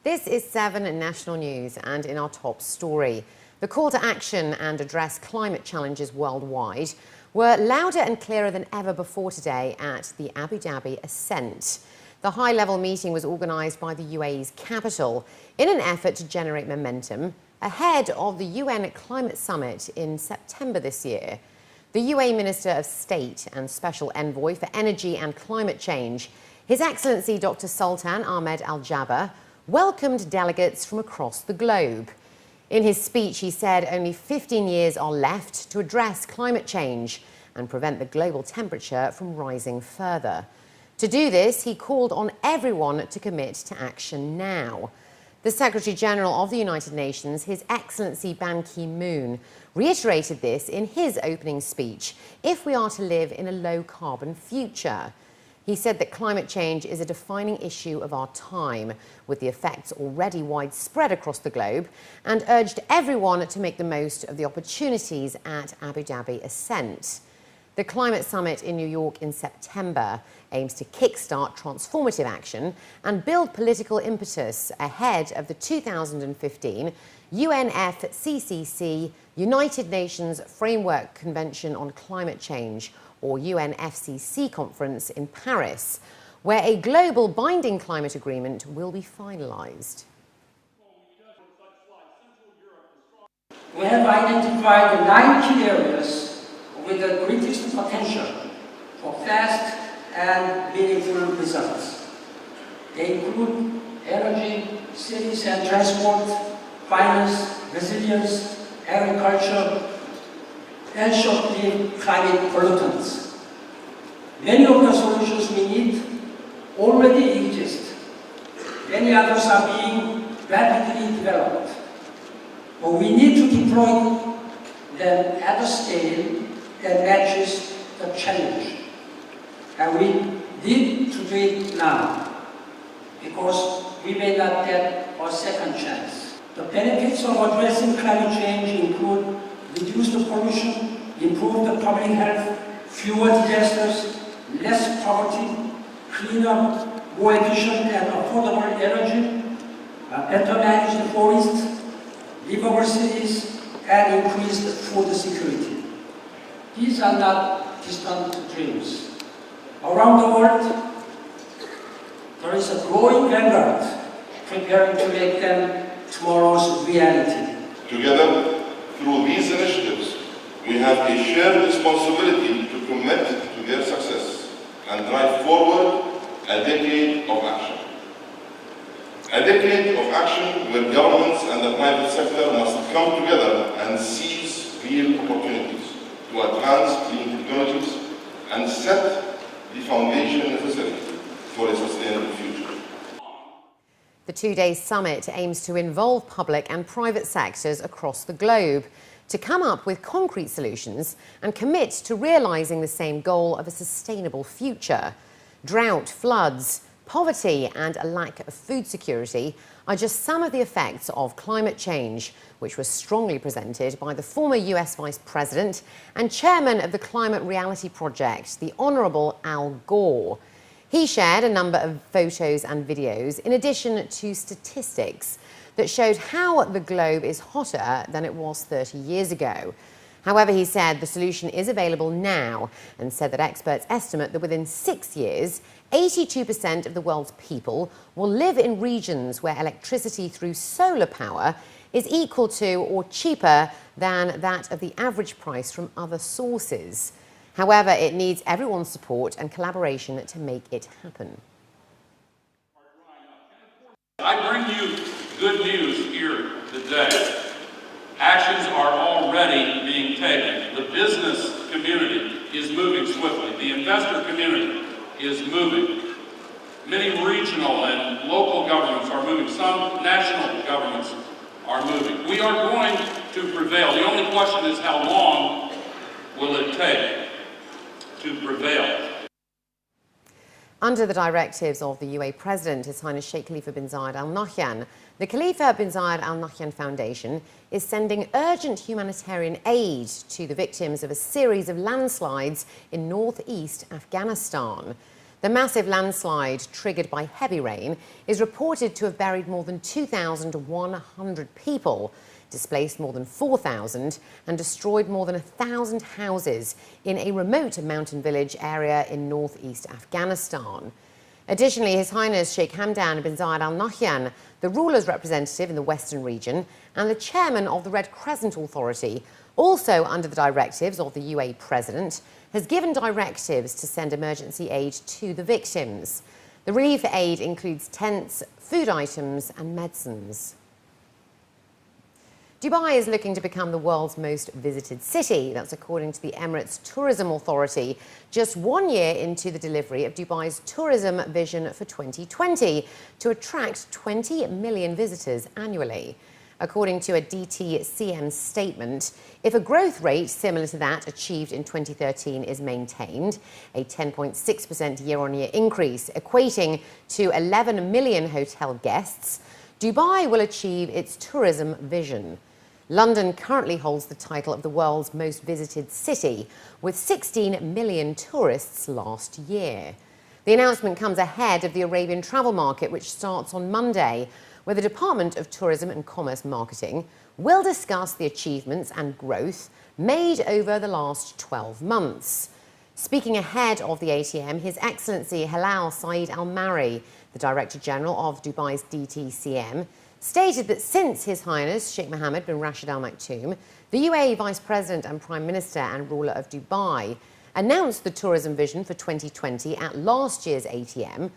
This is 7 National News, and in our top story, the call to action and address climate challenges worldwide were louder and clearer than ever before today at the Abu Dhabi Ascent. The high-level meeting was organised by the UAE's capital in an effort to generate momentum ahead of the UN Climate Summit in September this year. The UAE Minister of State and Special Envoy for Energy and Climate Change, His Excellency Dr. Sultan Ahmed Al Jaber, welcomed delegates from across the globe. In his speech, he said only 15 years are left to address climate change and prevent the global temperature from rising further. To do this, he called on everyone to commit to action now. The Secretary-General of the United Nations, His Excellency Ban Ki-moon, reiterated this in his opening speech if we are to live in a low-carbon future. He said that climate change is a defining issue of our time, with the effects already widespread across the globe, and urged everyone to make the most of the opportunities at Abu Dhabi Ascent. The Climate Summit in New York in September aims to kickstart transformative action and build political impetus ahead of the 2015 UNFCCC United Nations Framework Convention on Climate Change, or UNFCCC conference in Paris, where a global binding climate agreement will be finalised. We have identified 9 key areas with the greatest potential for fast and meaningful results. They include energy, cities and transport, finance, resilience, agriculture, and short-lived climate pollutants. Many of the solutions we need already exist. Many others are being rapidly developed. But we need to deploy them at a scale that matches the challenge. And we need to do it now, because we may not get a second chance. The benefits of addressing climate change include reduce the pollution, improve the public health, fewer disasters, less poverty, cleaner, more efficient and affordable energy, better managed forests, livable cities, and increased food security. These are not distant dreams. Around the world, there is a growing vanguard preparing to make them tomorrow's reality. Together, through these initiatives, we have a shared responsibility to commit to their success and drive forward a decade of action. A decade of action where governments and the private sector must come together and seize real opportunities to advance clean technologies and set the foundation necessary for a sustainable future. The 2-day summit aims to involve public and private sectors across the globe to come up with concrete solutions and commit to realising the same goal of a sustainable future. Drought, floods, poverty and a lack of food security are just some of the effects of climate change, which was strongly presented by the former US Vice President and Chairman of the Climate Reality Project, the Honourable Al Gore. He shared a number of photos and videos, in addition to statistics that showed how the globe is hotter than it was 30 years ago. However, he said the solution is available now and said that experts estimate that within 6 years, 82% of the world's people will live in regions where electricity through solar power is equal to or cheaper than that of the average price from other sources. However, it needs everyone's support and collaboration to make it happen. I bring you good news here today. Actions are already being taken. The business community is moving swiftly. The investor community is moving. Many regional and local governments are moving. Some national governments are moving. We are going to prevail. The only question is, how long will it take to prevail? Under the directives of the UAE President, His Highness Sheikh Khalifa bin Zayed Al Nahyan, the Khalifa bin Zayed Al Nahyan Foundation is sending urgent humanitarian aid to the victims of a series of landslides in northeast Afghanistan. The massive landslide triggered by heavy rain is reported to have buried more than 2,100 people, displaced more than 4,000 and destroyed more than 1,000 houses in a remote mountain village area in northeast Afghanistan. Additionally, His Highness Sheikh Hamdan bin Zayed Al Nahyan, the ruler's representative in the western region and the chairman of the Red Crescent Authority, also under the directives of the UAE president, has given directives to send emergency aid to the victims. The relief aid includes tents, food items and medicines. Dubai is looking to become the world's most visited city. That's according to the Emirates Tourism Authority, just 1 year into the delivery of Dubai's tourism vision for 2020 to attract 20 million visitors annually. According to a DTCM statement, if a growth rate similar to that achieved in 2013 is maintained, a 10.6% year-on-year increase equating to 11 million hotel guests, Dubai will achieve its tourism vision. London currently holds the title of the world's most visited city, with 16 million tourists last year. The announcement comes ahead of the Arabian travel market, which starts on Monday, where the Department of Tourism and Commerce Marketing will discuss the achievements and growth made over the last 12 months. Speaking ahead of the ATM, His Excellency Hilal Saeed Al Mari, the Director General of Dubai's DTCM, stated that since His Highness Sheikh Mohammed bin Rashid Al Maktoum, the UAE Vice President and Prime Minister and ruler of Dubai, announced the tourism vision for 2020 at last year's ATM,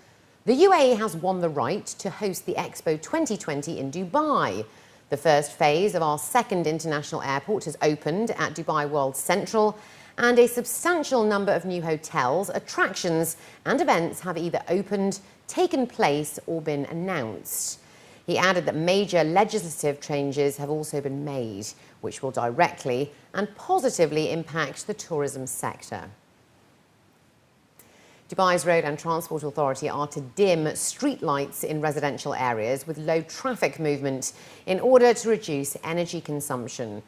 the UAE has won the right to host the Expo 2020 in Dubai. The first phase of our second international airport has opened at Dubai World Central, and a substantial number of new hotels, attractions and events have either opened, taken place or been announced. He added that major legislative changes have also been made, which will directly and positively impact the tourism sector. Dubai's Road and Transport Authority are to dim street lights in residential areas with low traffic movement in order to reduce energy consumption.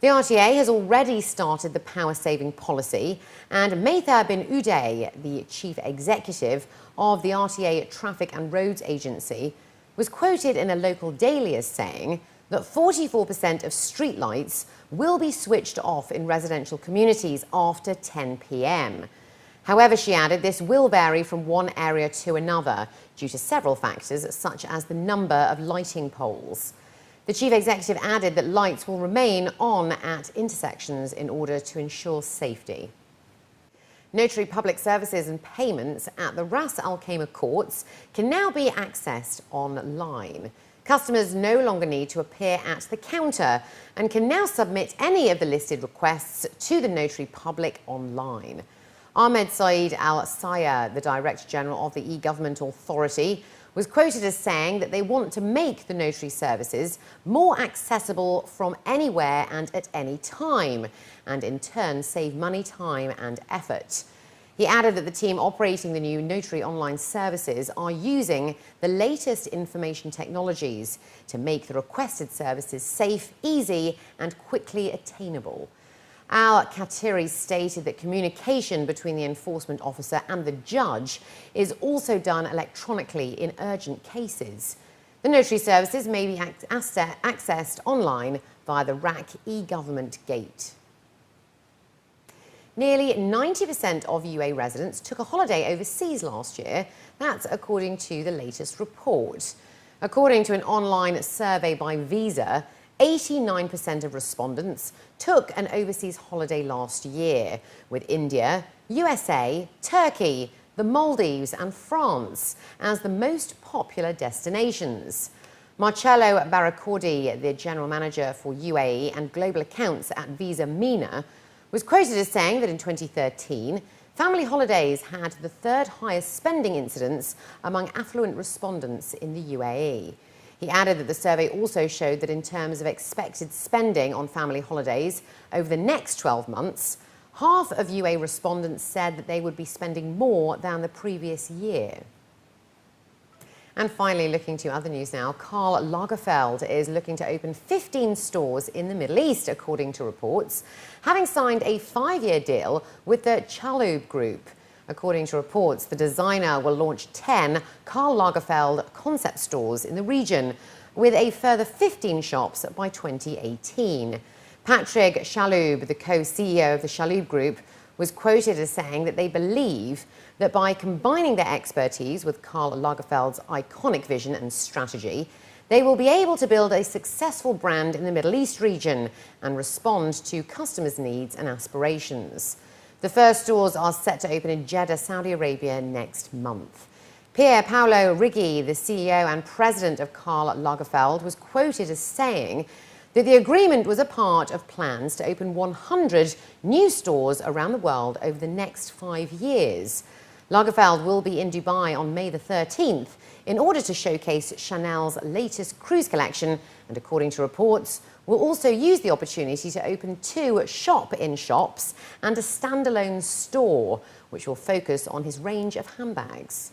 The RTA has already started the power-saving policy, and Maytha bin Uday, the chief executive of the RTA Traffic and Roads Agency, was quoted in a local daily as saying that 44% of streetlights will be switched off in residential communities after 10 p.m. However, she added, this will vary from one area to another due to several factors, such as the number of lighting poles. The chief executive added that lights will remain on at intersections in order to ensure safety. Notary public services and payments at the Ras Al Khaimah courts can now be accessed online. Customers no longer need to appear at the counter and can now submit any of the listed requests to the notary public online. Ahmed Saeed Al Sayah, the Director General of the E-Government Authority, was quoted as saying that they want to make the notary services more accessible from anywhere and at any time, and in turn save money, time and effort. He added that the team operating the new notary online services are using the latest information technologies to make the requested services safe, easy and quickly attainable. Al-Khatiri stated that communication between the enforcement officer and the judge is also done electronically in urgent cases. The notary services may be accessed online via the RAC e-government gate. Nearly 90% of UAE residents took a holiday overseas last year. That's according to the latest report. According to an online survey by Visa, 89% of respondents took an overseas holiday last year, with India, USA, Turkey, the Maldives and France as the most popular destinations. Marcello Barracordi, the General Manager for UAE and Global Accounts at Visa MENA, was quoted as saying that in 2013, family holidays had the third highest spending incidence among affluent respondents in the UAE. He added that the survey also showed that in terms of expected spending on family holidays over the next 12 months, half of UAE respondents said that they would be spending more than the previous year. And finally, looking to other news now, Karl Lagerfeld is looking to open 15 stores in the Middle East, according to reports, having signed a 5-year deal with the Chalhoub Group. According to reports, the designer will launch 10 Karl Lagerfeld concept stores in the region, with a further 15 shops by 2018. Patrick Chalhoub, the co-CEO of the Chalhoub Group, was quoted as saying that they believe that by combining their expertise with Karl Lagerfeld's iconic vision and strategy, they will be able to build a successful brand in the Middle East region and respond to customers' needs and aspirations. The first stores are set to open in Jeddah, Saudi Arabia next month. Pier Paolo Righi, the CEO and president of Karl Lagerfeld, was quoted as saying that the agreement was a part of plans to open 100 new stores around the world over the next 5 years. Lagerfeld will be in Dubai on May the 13th in order to showcase Chanel's latest cruise collection, and according to reports, will also use the opportunity to open 2 shop-in-shops and a standalone store, which will focus on his range of handbags.